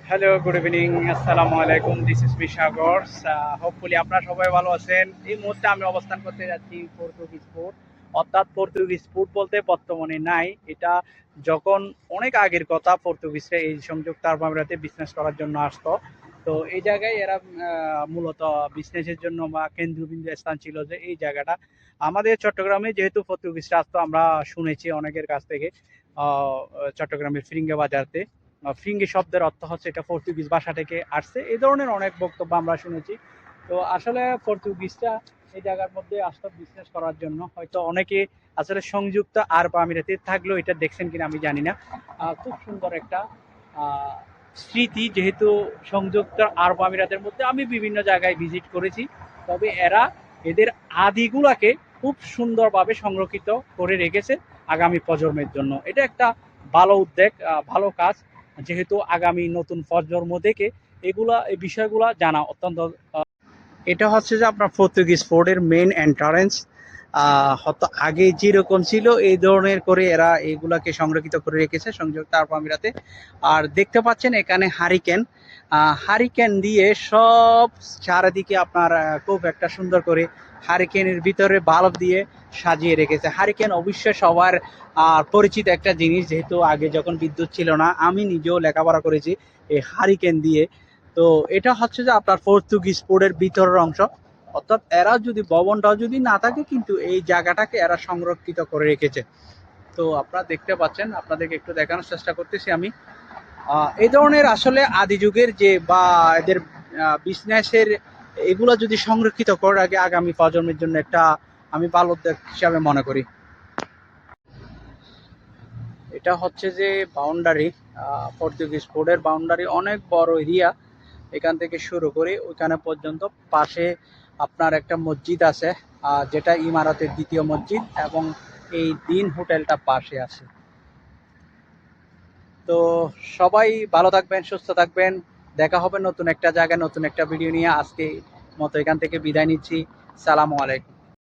Hello, good evening, আসসালামু আলাইকুম। This is মিশাগর। Hopefully আপনারা সবাই ভালো আছেন। এই মুহূর্তে আমি অবস্থান করতে যাচ্ছি পর্তুগিজ ফুড। অর্থাৎ পর্তুগিজ ফুড বলতে বর্তমানে নাই, এটা যখন অনেক আগের কথা। পর্তুগিজরা এই সংযুক্ত আরব আমিরাতে বিজনেস করার জন্য আসতো। তো এই জায়গায় এরা মূলত বিজনেসের জন্য বা কেন্দ্রবিন্দু স্থান ছিল যে এই জায়গাটা আমাদের চট্টগ্রামে যেহেতু পর্তুগিজরা আসতো, আমরা শুনেছি অনেকের কাছ থেকে। চট্টগ্রামের ফিরিঙ্গা বাজারতে ফিঙ্গি শব্দের অর্থ হচ্ছে এটা পর্তুগিজ ভাষা থেকে আসছে, এই ধরনের অনেক বক্তব্য আমরা শুনেছি। তো আসলে পর্তুগিজরা এই জায়গার মধ্যে আসতো বিজনেস করার জন্য। হয়তো অনেকে আসলে সংযুক্ত আরব আমিরাতে থাকলেও এটা দেখছেন কিনা আমি জানি না। খুব সুন্দর একটা আহ, স্মৃতি, যেহেতু সংযুক্ত আরব আমিরাতের মধ্যে আমি বিভিন্ন জায়গায় ভিজিট করেছি। তবে এরা এদের আদিগুলাকে খুব সুন্দরভাবে সংরক্ষিত করে রেখেছে আগামী প্রজন্মের জন্য। এটা একটা ভালো উদ্যোগ, ভালো কাজ। যেহেতু আগামী নতুন প্রজন্ম থেকে এই বিষয়গুলা জানা অত্যন্ত। এটা হচ্ছে যে আপনার পর্তুগিজ ফোর্ডের মেইন এন্ট্রান্স। হয়তো আগে যেরকম ছিল এই ধরনের করে এরা এগুলাকে সংরক্ষিত করে রেখেছে সংযুক্ত আরব আমিরাতে। আর দেখতে পাচ্ছেন এখানে হারিকেন, হারিকেন দিয়ে সব চারিদিকে আপনার খুব একটা সুন্দর করে হারিকেনের ভিতরে বাল্ব দিয়ে সাজিয়ে রেখেছে। হারিকেন অবশ্যই সবার পরিচিত একটা জিনিস, যেহেতু আগে যখন বিদ্যুৎ ছিল না, আমি নিজেও লেখাপড়া করেছি এই হারিকেন দিয়ে। তো এটা হচ্ছে যে আপনার পর্তুগিজ পোর্টের ভিতরের অংশ। অর্থাৎ এরা যদি ভবনটাও যদি না থাকে, কিন্তু এই জায়গাটাকে এরা সংরক্ষিত করে রেখেছে। তো আপনারা দেখতে পাচ্ছেন, আপনাদেরকে একটু দেখানোর চেষ্টা করতেছি আমি। এই ধরনের আসলে আদি যুগের যে বা এদের বিজনেসের এগুলো যদি সংরক্ষিত করে রাখে আগামী প্রজন্মের জন্য, একটা আমি ভালো উদ্যোগ হিসাবে মনে করি। এটা হচ্ছে যে বাউন্ডারি, পর্তুগিজ পোর্টের বাউন্ডারি অনেক বড় এরিয়া। এখান থেকে শুরু করে ওইখানে পর্যন্ত পাশে আপনার একটা মসজিদ আছে, যেটা ইমারতের দ্বিতীয় মসজিদ, এবং এই দিন হোটেলটা পাশে আছে। তো সবাই ভালো থাকবেন, সুস্থ থাকবেন। দেখা হবে নতুন একটা জায়গায় নতুন একটা ভিডিও নিয়ে। আজকে মতো এখান থেকে বিদায় নিচ্ছি। সালামু আলাইকুম।